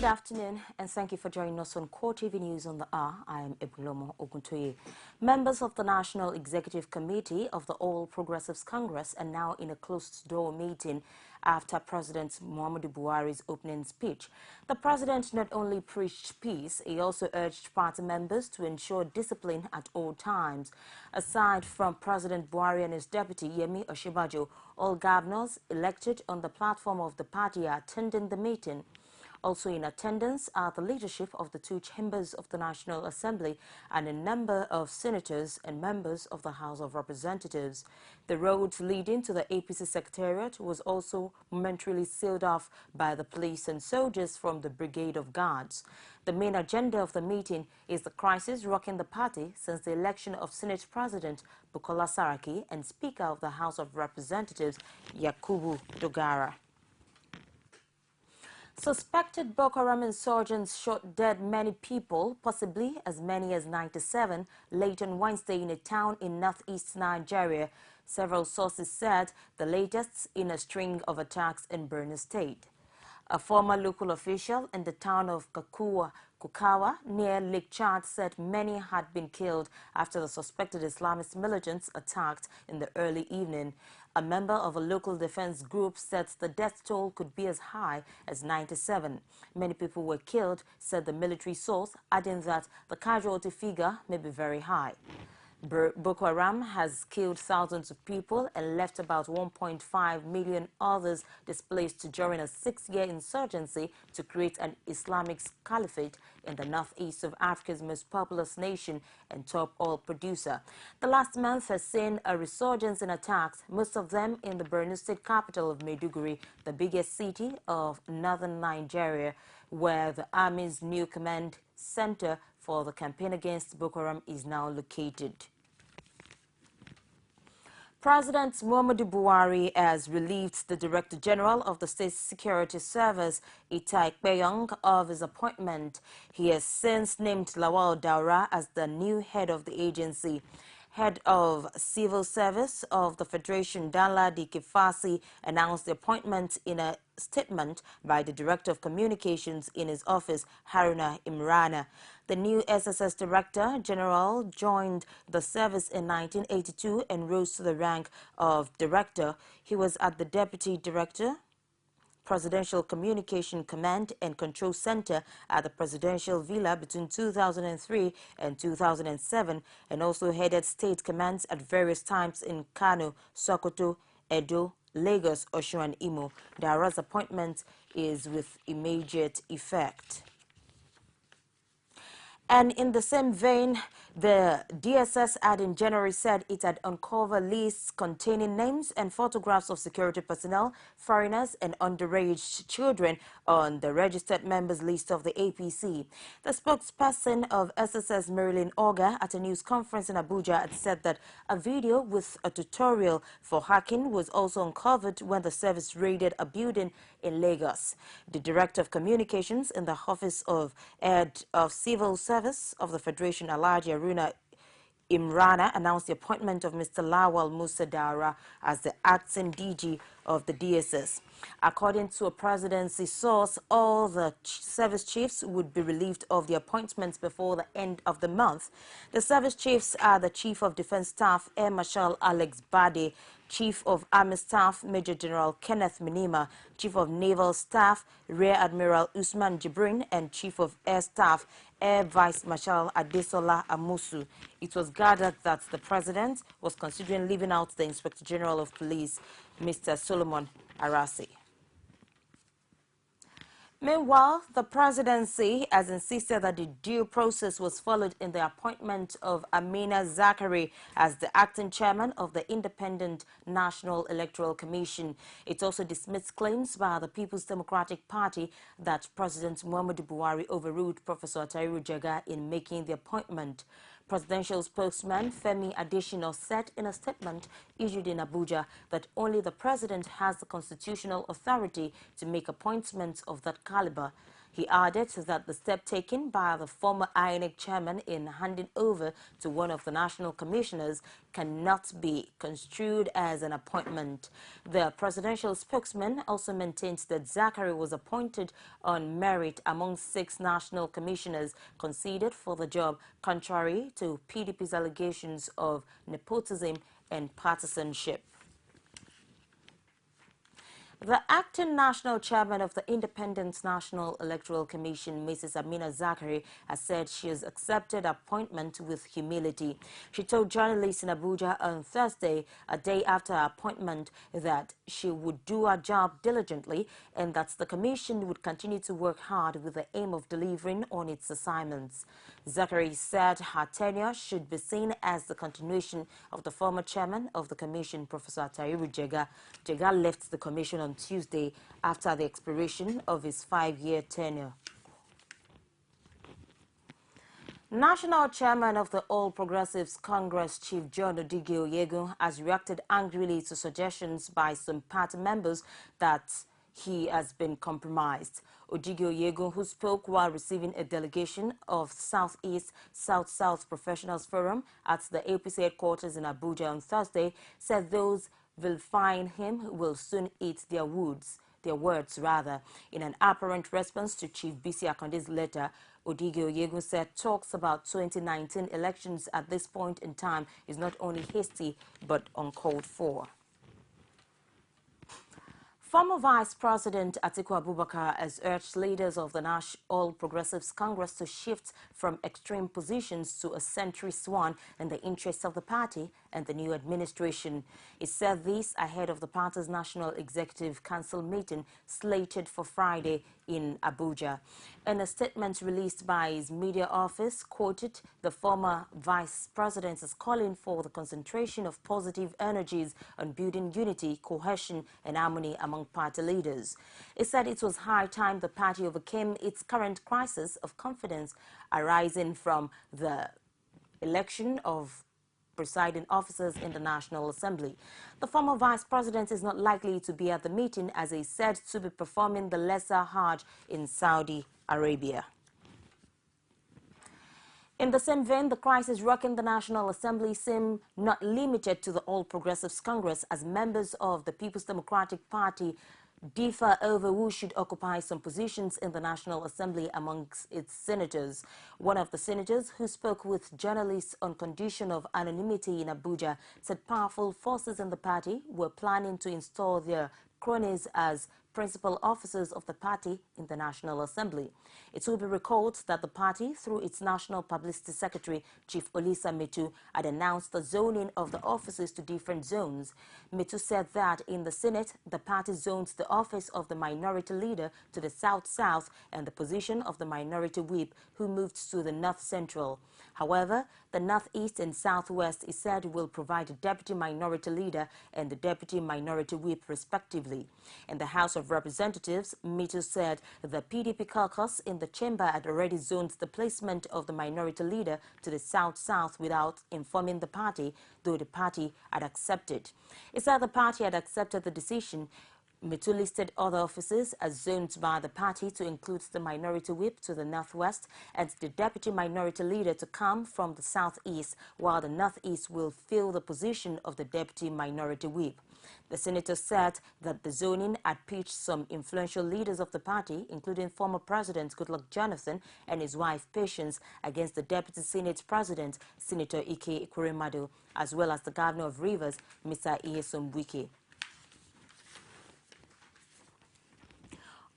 afternoon and thank you for joining us on CoreTV News on the Hour. I am Ebulomo Oguntoye. Members of the National Executive Committee of the All Progressives Congress are now in a closed-door meeting after President Muhammadu Buhari's opening speech. The president not only preached peace, he also urged party members to ensure discipline at all times. Aside from President Buhari and his deputy Yemi Osinbajo, all governors elected on the platform of the party are attending the meeting. Also in attendance are the leadership of the two chambers of the National Assembly and a number of senators and members of the House of Representatives. The road leading to the APC Secretariat was also momentarily sealed off by the police and soldiers from the Brigade of Guards. The main agenda of the meeting is the crisis rocking the party since the election of Senate President Bukola Saraki and Speaker of the House of Representatives Yakubu Dogara. Suspected Boko Haram insurgents shot dead many people, possibly as many as 97, late on Wednesday in a town in northeast Nigeria. Several sources said the latest in a string of attacks in Borno State. A former local official in the town of Kukawa near Lake Chad said many had been killed after the suspected Islamist militants attacked in the early evening. A member of a local defense group said the death toll could be as high as 97. Many people were killed, said the military source, adding that the casualty figure may be very high. Boko Haram has killed thousands of people and left about 1.5 million others displaced during a 6-year insurgency to create an Islamic caliphate in the northeast of Africa's most populous nation and top oil producer. The last month has seen a resurgence in attacks, most of them in the Borno State capital of Maiduguri, the biggest city of northern Nigeria, where the army's new command center for the campaign against Boko Haram is now located. President Muhammadu Buhari has relieved the Director General of the State Security Service, Itai Kpeyong, of his appointment. He has since named Lawal Daura as the new head of the agency. Head of Civil Service of the Federation, Danladi Kifasi, announced the appointment in a statement by the Director of Communications in his office, Haruna Imrana. The new SSS Director General joined the service in 1982 and rose to the rank of Director. He was at the Deputy Director Presidential Communication Command and Control Center at the Presidential Villa between 2003 and 2007 and also headed state commands at various times in Kano, Sokoto, Edo, Lagos, Osun and Imo. Daura's appointment is with immediate effect. And in the same vein, the DSS had in January said it had uncovered lists containing names and photographs of security personnel, foreigners and underage children on the registered members list of the APC. The spokesperson of SSS, Marilyn Oga, at a news conference in Abuja had said that a video with a tutorial for hacking was also uncovered when the service raided a building in Lagos. The Director of Communications in the Office of Head of Civil Service of the Federation, Alhaji Haruna Imrana, announced the appointment of Mr. Lawal Musa Daura as the acting DG of the DSS. According to a presidency source, all the service chiefs would be relieved of the appointments before the end of the month. The service chiefs are the Chief of Defense Staff, Air Marshal Alex Bade, Chief of Army Staff, Major General Kenneth Minima, Chief of Naval Staff, Rear Admiral Usman Jibrin, and Chief of Air Staff, Air Vice Marshal Adesola Amusu. It was gathered that the President was considering leaving out the Inspector General of Police, Mr. Solomon Arasi. Meanwhile, the presidency has insisted that the due process was followed in the appointment of Amina Zakari as the acting chairman of the Independent National Electoral Commission. It also dismissed claims by the People's Democratic Party that President Muhammadu Buhari overruled Professor Tairu Jega in making the appointment. Presidential spokesman Femi Adesina said in a statement issued in Abuja that only the president has the constitutional authority to make appointments of that caliber. He added that the step taken by the former INEC chairman in handing over to one of the national commissioners cannot be construed as an appointment. The presidential spokesman also maintains that Zachary was appointed on merit among 6 national commissioners considered for the job, contrary to PDP's allegations of nepotism and partisanship. The acting national chairman of the Independent National Electoral Commission, Mrs. Amina Zachary, has said she has accepted appointment with humility. She told journalists in Abuja on Thursday, a day after her appointment, that she would do her job diligently and that the commission would continue to work hard with the aim of delivering on its assignments. Zachary said her tenure should be seen as the continuation of the former chairman of the commission, Professor Tairu Jega. Jega left the commission on Tuesday after the expiration of his 5-year tenure. National Chairman of the All Progressives Congress, Chief John Odigio Yegun, has reacted angrily to suggestions by some party members that he has been compromised. Odigio Yegun, who spoke while receiving a delegation of Southeast South-South Professionals Forum at the APC headquarters in Abuja on Thursday, said those vilifying him will soon eat their words. In an apparent response to Chief B.C. Akonde's letter, Odigio Yegun said talks about 2019 elections at this point in time is not only hasty but uncalled for. Former Vice President Atiku Abubakar has urged leaders of the National All Progressives Congress to shift from extreme positions to a centrist one in the interests of the party and the new administration. He said this ahead of the party's National Executive Council meeting slated for Friday in Abuja. In a statement released by his media office, quoted, the former vice president is calling for the concentration of positive energies on building unity, cohesion and harmony among party leaders. He said it was high time the party overcame its current crisis of confidence arising from the election of presiding officers in the National Assembly. The former vice president is not likely to be at the meeting as he is said to be performing the Lesser Hajj in Saudi Arabia. In the same vein, the crisis rocking the National Assembly seem not limited to the All Progressives Congress, as members of the People's Democratic Party differ over who should occupy some positions in the National Assembly amongst its senators. One of the senators who spoke with journalists on condition of anonymity in Abuja said powerful forces in the party were planning to install their cronies as principal officers of the party in the National Assembly. It will be recalled that the party, through its National Publicity Secretary, Chief Olisa Metu, had announced the zoning of the offices to different zones. Metu said that in the Senate, the party zones the office of the Minority Leader to the South-South and the position of the Minority Whip, who moved to the North-Central. However, the North-East and South-West, he said, will provide a Deputy Minority Leader and the Deputy Minority Whip, respectively. In the House of Representatives, Metu said the PDP caucus in the chamber had already zoned the placement of the Minority Leader to the South-South without informing the party, though the party had accepted. He said the party had accepted the decision. Metu listed other offices as zoned by the party to include the Minority Whip to the Northwest and the Deputy Minority Leader to come from the Southeast, while the Northeast will fill the position of the Deputy Minority Whip. The senator said that the zoning had pitched some influential leaders of the party, including former President Goodluck Jonathan and his wife Patience, against the Deputy Senate President, Senator Ike Ekweremadu, as well as the Governor of Rivers, Mr. Nyesom Wike.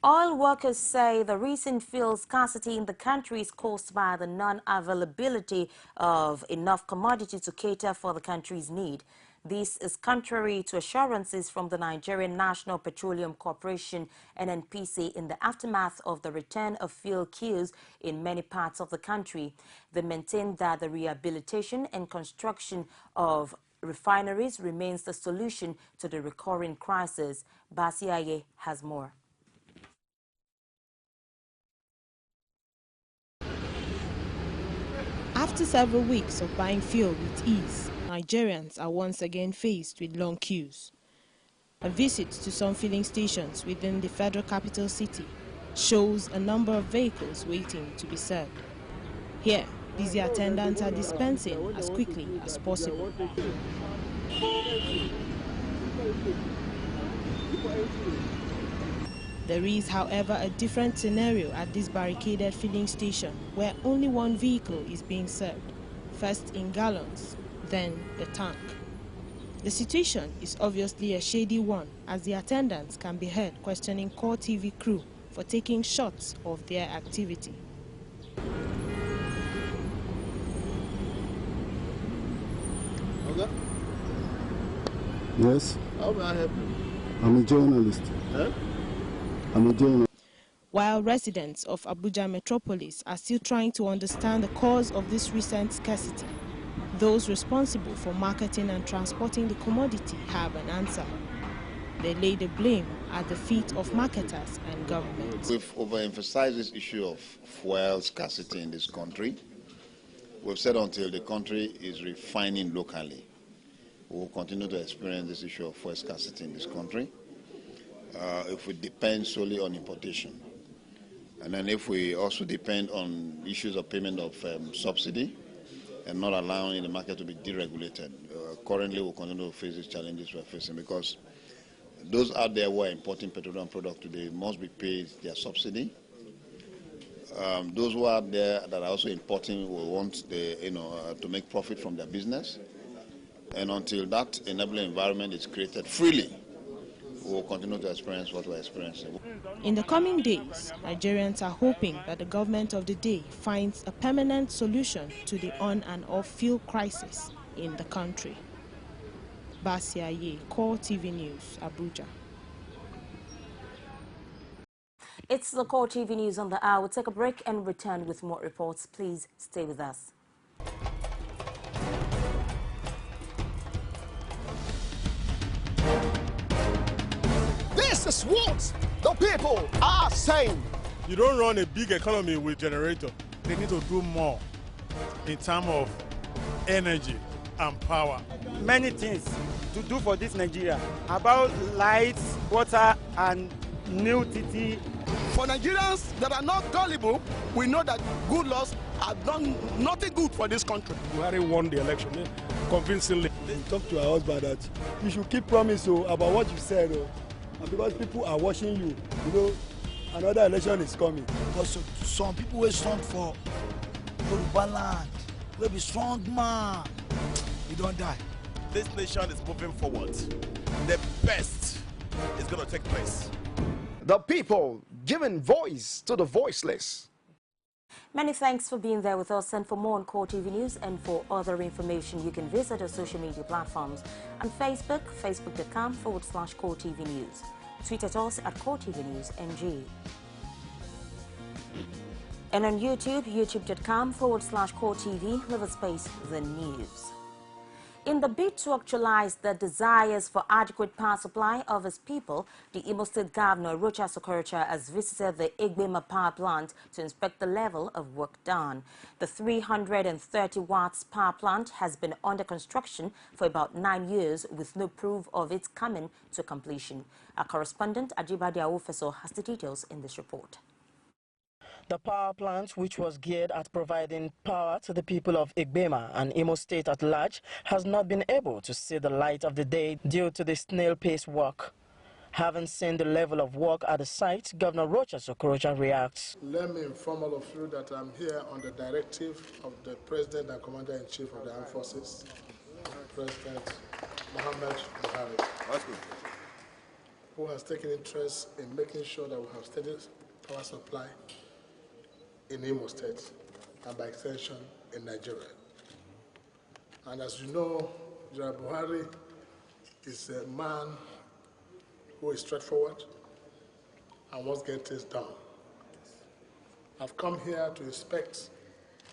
Oil workers say the recent fuel scarcity in the country is caused by the non-availability of enough commodity to cater for the country's need. This is contrary to assurances from the Nigerian National Petroleum Corporation (NNPC) in the aftermath of the return of fuel queues in many parts of the country. They maintain that the rehabilitation and construction of refineries remains the solution to the recurring crisis. Basiaye has more. After several weeks of buying fuel with ease, Nigerians are once again faced with long queues. A visit to some filling stations within the Federal Capital City shows a number of vehicles waiting to be served. Here, busy attendants are dispensing as quickly as possible. There is, however, a different scenario at this barricaded filling station where only one vehicle is being served, first in gallons, then the tank. The situation is obviously a shady one, as the attendants can be heard questioning CoreTV crew for taking shots of their activity. Okay. Yes. How may I help you? I'm a journalist. Huh? I'm a journalist. While residents of Abuja metropolis are still trying to understand the cause of this recent scarcity, those responsible for marketing and transporting the commodity have an answer. They lay the blame at the feet of marketers and government. We've overemphasized this issue of fuel scarcity in this country. We've said until the country is refining locally, we will continue to experience this issue of fuel scarcity in this country if we depend solely on importation. And then if we also depend on issues of payment of subsidy and not allowing the market to be deregulated, currently we'll continue to face these challenges we're facing, because those out there who are importing petroleum products today must be paid their subsidy. Those who are there that are also importing will want to make profit from their business. And until that enabling environment is created freely, we will continue to experience what we're experiencing. In the coming days, Nigerians are hoping that the government of the day finds a permanent solution to the on and off fuel crisis in the country. Basia Ye, CoreTV News, Abuja. It's the CoreTV News on the hour. We'll take a break and return with more reports. Please stay with us. This is what the people are saying. You don't run a big economy with generator. They need to do more in terms of energy and power. Many things to do for this Nigeria about lights, water, and new TT. For Nigerians that are not gullible, we know that good laws have done nothing good for this country. Buhari won the election convincingly. Talk to our husband that you should keep promise about what you said, and because people are watching you, another election is coming. Because some people will stand for Yoruba land, will be strong man, you don't die. This nation is moving forward. The best is going to take place. The people giving voice to the voiceless. Many thanks for being there with us, and for more on CoreTV News and for other information, you can visit our social media platforms on Facebook, facebook.com/CoreTV News. Tweet at us at CoreTV News NG. And on YouTube, youtube.com/CoreTV, leave a space the news. In the bid to actualize the desires for adequate power supply of his people, the Imo State Governor, Rochas Okorocha, has visited the Egbema power plant to inspect the level of work done. The 330 watts power plant has been under construction for about 9 years with no proof of its coming to completion. Our correspondent, Ajibade Awofeso, has the details in this report. The power plant, which was geared at providing power to the people of Egbema and Imo State at large, has not been able to see the light of the day due to the snail-paced work. Having seen the level of work at the site, Governor Rochas Okorocha reacts. Let me inform all of you that I'm here on the directive of the President and Commander-in-Chief of the Armed Forces, President Muhammad Buhari, who has taken interest in making sure that we have steady power supply in Imo State and by extension in Nigeria. And as you know, General Buhari is a man who is straightforward and wants to get things done. I've come here to inspect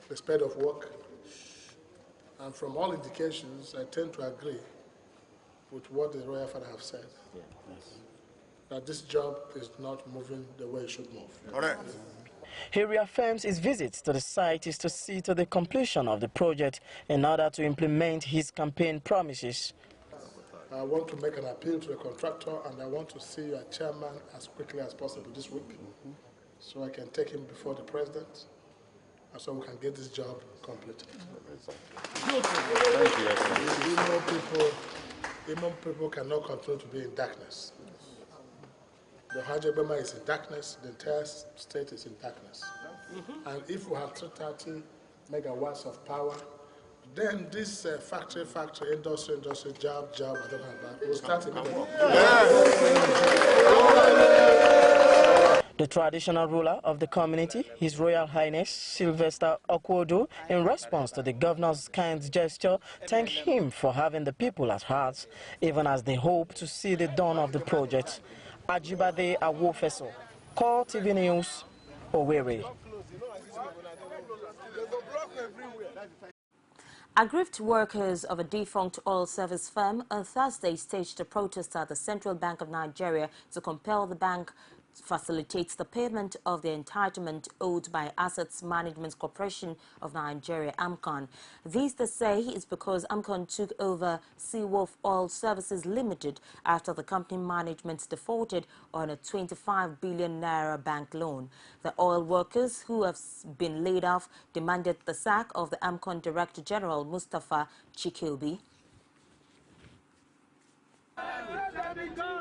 the speed of work, and from all indications, I tend to agree with what the Royal Father have said, that this job is not moving the way it should move. Correct. He reaffirms his visit to the site is to see to the completion of the project in order to implement his campaign promises. I want to make an appeal to the contractor, and I want to see your chairman as quickly as possible this week so I can take him before the president, and so we can get this job completed. Thank you. Imo people cannot continue to be in darkness. The Hajj is in darkness, the entire state is in darkness. And if we have 330 megawatts of power, then this factory, industry, job, I don't know about, will start immediately. The traditional ruler of the community, His Royal Highness Sylvester Okwodo, in response to the governor's kind gesture, thanked him for having the people at heart, even as they hope to see the dawn of the project. Ajibade Awofeso, CoreTV News, Owerri. Aggrieved workers of a defunct oil service firm on Thursday staged a protest at the Central Bank of Nigeria to compel the bank facilitates the payment of the entitlement owed by Assets Management Corporation of Nigeria, AMCON. This, they say, is because AMCON took over Seawolf Oil Services Limited after the company management defaulted on a 25 billion naira bank loan. The oil workers who have been laid off demanded the sack of the AMCON Director General, Mustafa Chikobi.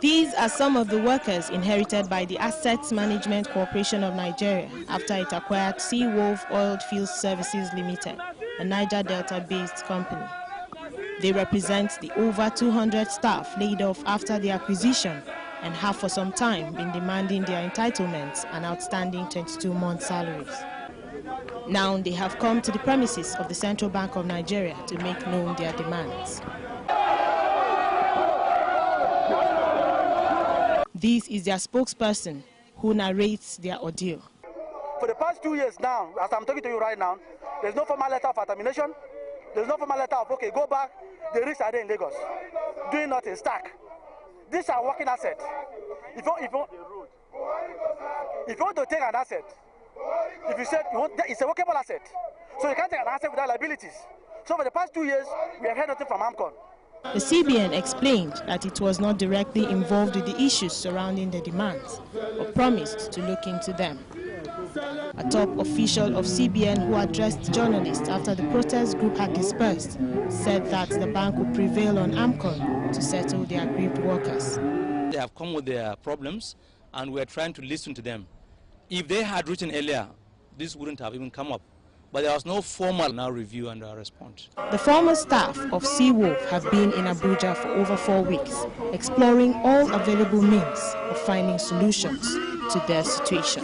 These are some of the workers inherited by the Assets Management Corporation of Nigeria after it acquired Seawolf Oilfield Services Limited, a Niger Delta-based company. They represent the over 200 staff laid off after the acquisition and have for some time been demanding their entitlements and outstanding 22-month salaries. Now they have come to the premises of the Central Bank of Nigeria to make known their demands. This is their spokesperson who narrates their ordeal. For the past 2 years now, as I'm talking to you right now, there's no formal letter of termination. There's no formal letter of, okay, go back. The risks are there in Lagos. Doing nothing, stack. These are working assets. If you want to take an asset, if you said it's a workable asset, so you can't take an asset without liabilities. So for the past 2 years, we have heard nothing from AMCON. The CBN explained that it was not directly involved with the issues surrounding the demands, but promised to look into them. A top official of CBN who addressed journalists after the protest group had dispersed said that the bank would prevail on AMCON to settle the aggrieved workers. They have come with their problems and we're trying to listen to them. If they had written earlier, this wouldn't have even come up. But there was no formal now review and response. The former staff of Seawolf have been in Abuja for over 4 weeks, exploring all available means of finding solutions to their situation.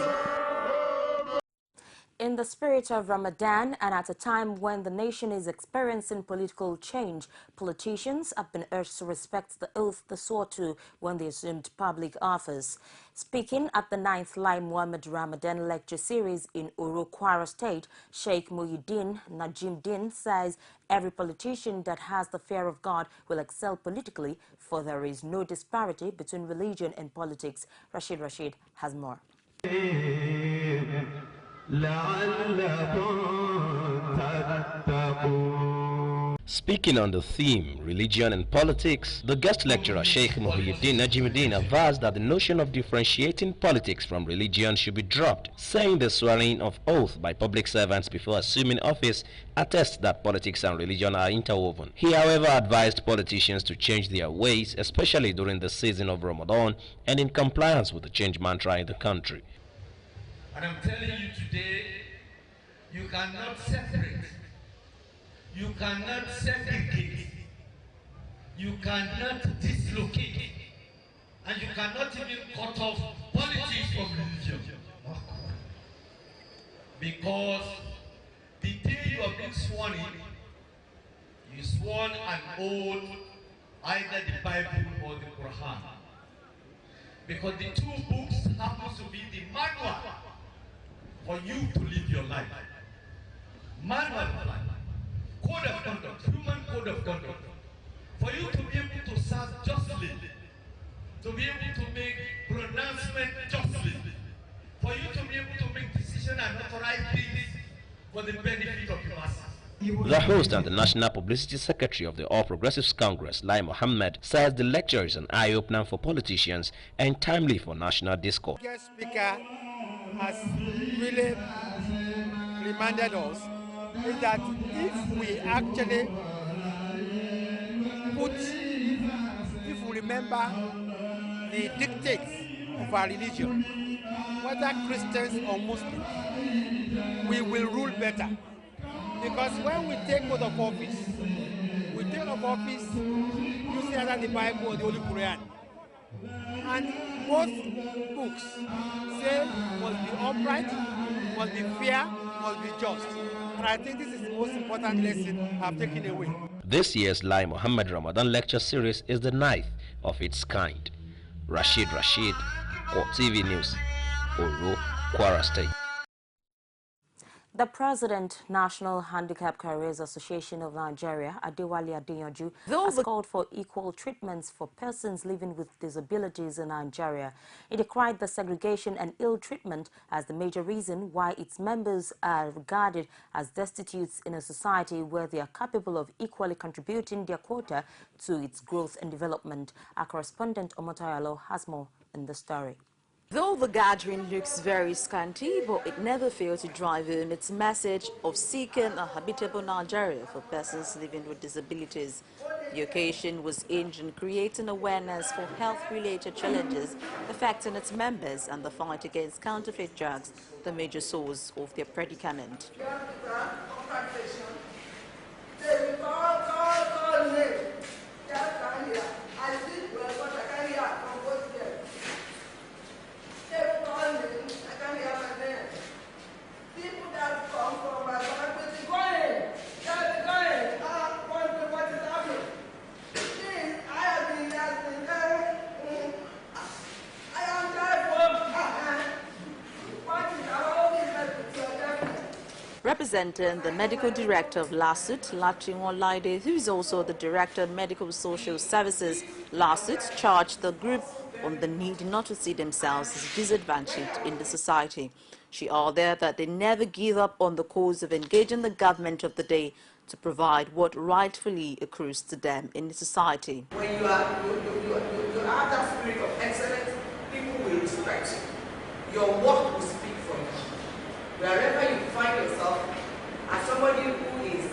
In the spirit of Ramadan and at a time when the nation is experiencing political change, politicians have been urged to respect the oath they swore to when they assumed public office. Speaking at the 9th Lai Muhammad Ramadan lecture series in Uru, Kwara State, Sheikh Muhyiddin Najimdin says every politician that has the fear of God will excel politically, for there is no disparity between religion and politics. Rashid has more. Speaking on the theme, religion and politics, the guest lecturer Sheikh Muhyiddin Najimdin advised that the notion of differentiating politics from religion should be dropped, saying the swearing of oath by public servants before assuming office attests that politics and religion are interwoven. He, however, advised politicians to change their ways, especially during the season of Ramadan and in compliance with the change mantra in the country. And I'm telling you today, you cannot separate, you cannot segregate, you cannot dislocate, and you cannot even cut off politics from religion. Because the day you are being sworn in, you sworn an oath, either the Bible or the Quran. Because the two books happen to be the manual for you to live your life. Manual of life, code of conduct, human code of conduct. For you to be able to serve justly, to be able to make pronouncement justly, for you to be able to make decisions and authorize things for the benefit of the masses. The host and the National Publicity Secretary of the All Progressives Congress, Lai Mohammed, says the lecture is an eye-opener for politicians and timely for national discourse. Guest speaker, has really reminded us is that if we actually if we remember the dictates of our religion, whether Christians or Muslims, we will rule better. Because when we take oath of office, we take oath of office using either the Bible or the Holy Quran. And both books say must be upright, must be fair, must be just. And I think this is the most important lesson I've taken away. This year's Lai Muhammad Ramadan lecture series is the 9th of its kind. Rashid, CoreTV News, Oro, Kwara State. The President, National Handicap Careers Association of Nigeria, Adewale Adeyanju, has called for equal treatments for persons living with disabilities in Nigeria. He decried the segregation and ill treatment as the major reason why its members are regarded as destitutes in a society where they are capable of equally contributing their quota to its growth and development. Our correspondent Omotayalo has more in the story. Though the gathering looks very scanty, but it never failed to drive home its message of seeking a habitable Nigeria for persons living with disabilities. The occasion was aimed in creating awareness for health-related challenges affecting its members and the fight against counterfeit drugs, the major source of their predicament. Representing the medical director of LASUT, Lachinwo Laide, who is also the director of medical social services, LASUT charged the group on the need not to see themselves as disadvantaged in the society. She ordered that they never give up on the cause of engaging the government of the day to provide what rightfully accrues to them in the society. When you have that spirit of excellence, people will respect you. Your work will speak for you. Wherever you find yourself, as somebody who is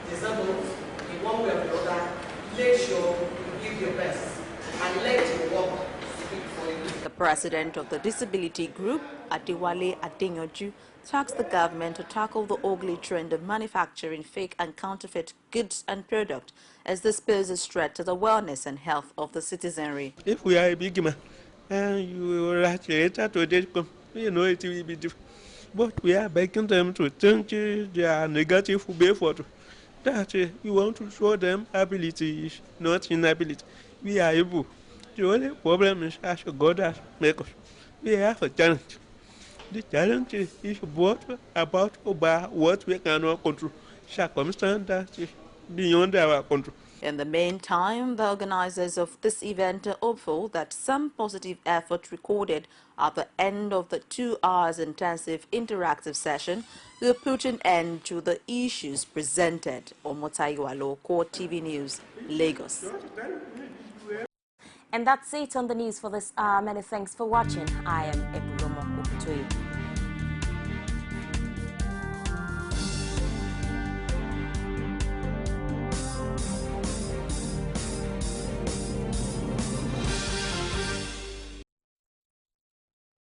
disabled in one way or the other, make sure you give your best and let your work speak for you. The president of the disability group, Adewale Adeyanju, tasked the government to tackle the ugly trend of manufacturing fake and counterfeit goods and products, as this poses a threat to the wellness and health of the citizenry. If we are a big man and you will write later to this, you know it will be different. But we are begging them to change their negative behavior. That we want to show them ability is not inability. We are able. The only problem is as God has made us. We have a challenge. The challenge is about what we cannot control. Circumstances that is beyond our control. In the meantime, the organizers of this event are hopeful that some positive effort recorded at the end of the 2 hours intensive interactive session will put an end to the issues presented. Omotayalo, CoreTV News, Lagos. And that's it on the news for this hour. Many thanks for watching. I am Ebro.